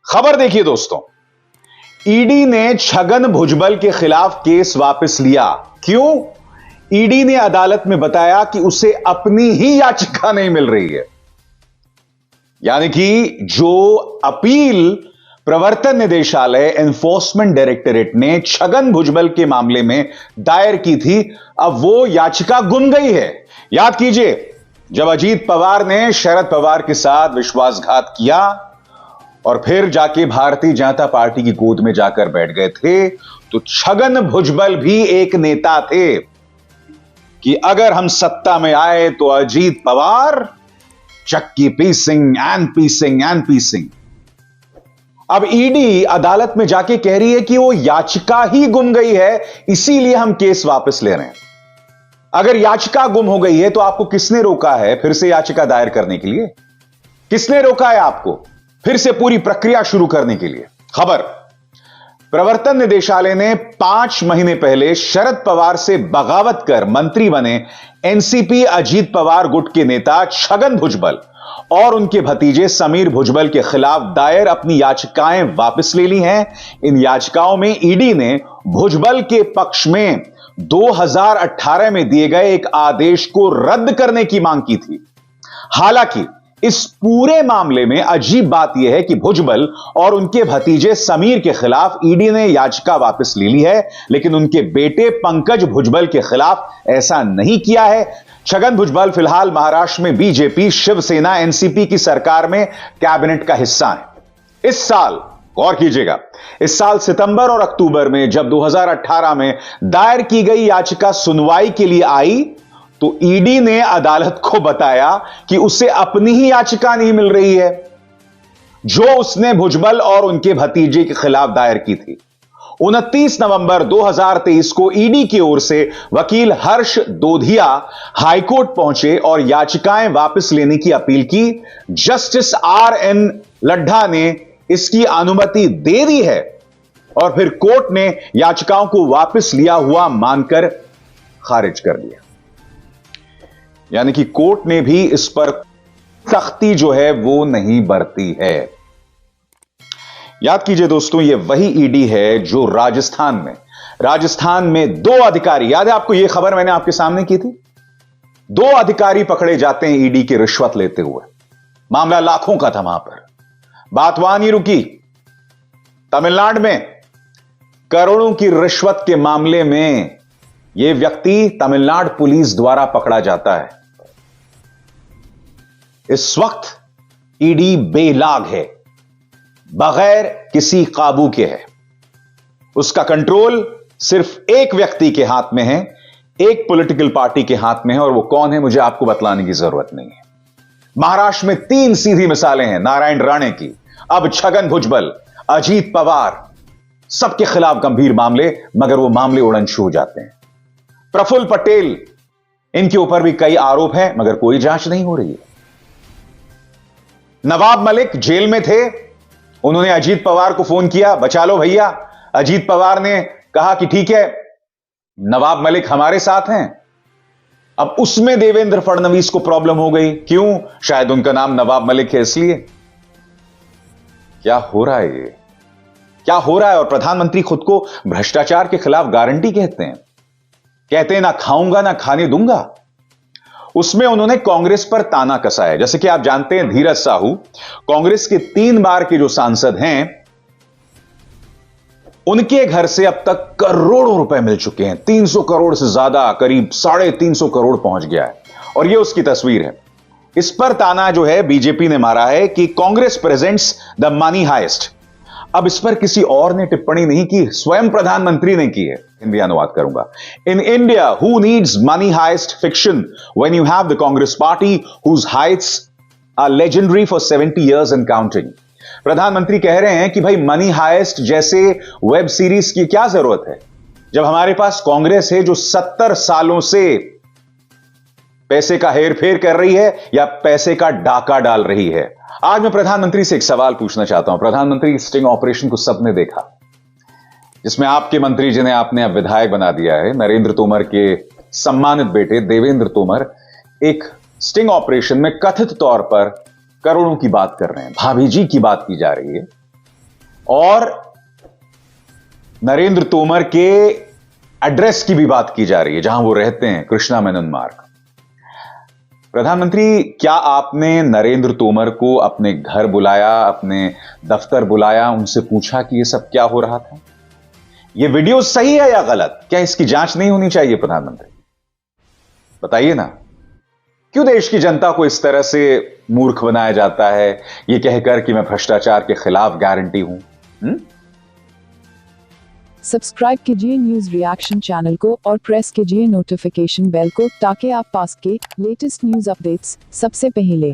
खबर देखिए दोस्तों, ईडी ने छगन भुजबल के खिलाफ केस वापस लिया। क्यों? ईडी ने अदालत में बताया कि उसे अपनी ही याचिका नहीं मिल रही है। यानी कि जो अपील प्रवर्तन निदेशालय एनफोर्समेंट डायरेक्टरेट ने छगन भुजबल के मामले में दायर की थी, अब वो याचिका गुम गई है। याद कीजिए, जब अजीत पवार ने शरद पवार के साथ विश्वासघात किया और फिर जाके भारतीय जनता पार्टी की गोद में जाकर बैठ गए थे, तो छगन भुजबल भी एक नेता थे कि अगर हम सत्ता में आए तो अजीत पवार चक्की पीसिंग एंड पीसिंग एंड पीसिंग। अब ईडी अदालत में जाके कह रही है कि वो याचिका ही गुम गई है, इसीलिए हम केस वापस ले रहे हैं। अगर याचिका गुम हो गई है तो आपको किसने रोका है फिर से याचिका दायर करने के लिए? किसने रोका है आपको फिर से पूरी प्रक्रिया शुरू करने के लिए? खबर, प्रवर्तन निदेशालय ने 5 महीने पहले शरद पवार से बगावत कर मंत्री बने एनसीपी अजीत पवार गुट के नेता छगन भुजबल और उनके भतीजे समीर भुजबल के खिलाफ दायर अपनी याचिकाएं वापस ले ली हैं। इन याचिकाओं में ईडी ने भुजबल के पक्ष में 2018 में दिए गए एक आदेश को रद्द करने की मांग की थी। हालांकि इस पूरे मामले में अजीब बात यह है कि भुजबल और उनके भतीजे समीर के खिलाफ ईडी ने याचिका वापस ले ली है, लेकिन उनके बेटे पंकज भुजबल के खिलाफ ऐसा नहीं किया है। छगन भुजबल फिलहाल महाराष्ट्र में बीजेपी, शिवसेना, एनसीपी की सरकार में कैबिनेट का हिस्सा है। इस साल, गौर कीजिएगा, इस साल सितंबर और अक्टूबर में जब 2018 में दायर की गई याचिका सुनवाई के लिए आई, तो ईडी ने अदालत को बताया कि उसे अपनी ही याचिका नहीं मिल रही है जो उसने भुजबल और उनके भतीजे के खिलाफ दायर की थी। 29 नवंबर 2023 को ईडी की ओर से वकील हर्ष दोधिया हाईकोर्ट पहुंचे और याचिकाएं वापस लेने की अपील की। जस्टिस RN लड्ढा ने इसकी अनुमति दे दी है और फिर कोर्ट ने याचिकाओं को वापस लिया हुआ मानकर खारिज कर दिया। यानी कि कोर्ट ने भी इस पर सख्ती जो है वो नहीं बरती है। याद कीजिए दोस्तों, ये वही ईडी है जो राजस्थान में 2 अधिकारी, याद है आपको, ये खबर मैंने आपके सामने की थी, 2 अधिकारी पकड़े जाते हैं ईडी की रिश्वत लेते हुए। मामला लाखों का था वहां पर, बात वहां नहीं रुकी। तमिलनाडु में करोड़ों की रिश्वत के मामले में यह व्यक्ति तमिलनाडु पुलिस द्वारा पकड़ा जाता है। इस वक्त ईडी बेलाग है, बगैर किसी काबू के है। उसका कंट्रोल सिर्फ एक व्यक्ति के हाथ में है, एक पॉलिटिकल पार्टी के हाथ में है, और वो कौन है मुझे आपको बतलाने की जरूरत नहीं है। महाराष्ट्र में 3 सीधी मिसालें हैं नारायण राणे की, अब छगन भुजबल, अजीत पवार, सबके खिलाफ गंभीर मामले, मगर वो मामले उड़नछू हो जाते हैं। प्रफुल्ल पटेल, इनके ऊपर भी कई आरोप हैं मगर कोई जांच नहीं हो रही है। नवाब मलिक जेल में थे, उन्होंने अजीत पवार को फोन किया, बचा लो भैया। अजीत पवार ने कहा कि ठीक है, नवाब मलिक हमारे साथ हैं। अब उसमें देवेंद्र फडणवीस को प्रॉब्लम हो गई। क्यों? शायद उनका नाम नवाब मलिक है इसलिए। क्या हो रहा है ये? क्या हो रहा है? और प्रधानमंत्री खुद को भ्रष्टाचार के खिलाफ गारंटी कहते हैं ना खाऊंगा ना खाने दूंगा। उसमें उन्होंने कांग्रेस पर ताना कसा है। जैसे कि आप जानते हैं, धीरज साहू कांग्रेस के 3 बार के जो सांसद हैं, उनके घर से अब तक करोड़ों रुपए मिल चुके हैं। 300 करोड़ से ज्यादा, करीब 350 करोड़ पहुंच गया है। और यह उसकी तस्वीर है। इस पर ताना जो है बीजेपी ने मारा है कि Congress presents the money heist. अब इस पर किसी और ने टिप्पणी नहीं की, स्वयं प्रधानमंत्री ने की है। हिंदी अनुवाद करूंगा। In India who needs money heist fiction when you have the Congress party whose heists are legendary for 70 years and counting. प्रधानमंत्री कह रहे हैं कि भाई मनी हाइस्ट जैसे वेब सीरीज की क्या जरूरत है जब हमारे पास कांग्रेस है जो 70 सालों से पैसे का हेरफेर कर रही है या पैसे का डाका डाल रही है। आज मैं प्रधानमंत्री से एक सवाल पूछना चाहता हूं। प्रधानमंत्री, स्टिंग ऑपरेशन को सबने देखा, जिसमें आपके मंत्री जिन्हें आपने अब विधायक बना दिया है, नरेंद्र तोमर के सम्मानित बेटे देवेंद्र तोमर, एक स्टिंग ऑपरेशन में कथित तौर पर करोड़ों की बात कर रहे हैं, भाभी जी की बात की जा रही है। और नरेंद्र तोमर के एड्रेस की भी बात की जा रही है, जहां वो रहते हैं, कृष्णा मेनन मार्ग। प्रधानमंत्री, क्या आपने नरेंद्र तोमर को अपने घर बुलाया, अपने दफ्तर बुलाया, उनसे पूछा कि यह सब क्या हो रहा था? यह वीडियो सही है या गलत? क्या इसकी जांच नहीं होनी चाहिए? प्रधानमंत्री बताइए ना, क्यों देश की जनता को इस तरह से मूर्ख बनाया जाता है, यह कहकर कि मैं भ्रष्टाचार के खिलाफ गारंटी हूं? सब्सक्राइब कीजिए न्यूज रिएक्शन चैनल को और प्रेस कीजिए नोटिफिकेशन बेल को ताकि आप पास के लेटेस्ट न्यूज अपडेट्स सबसे पहले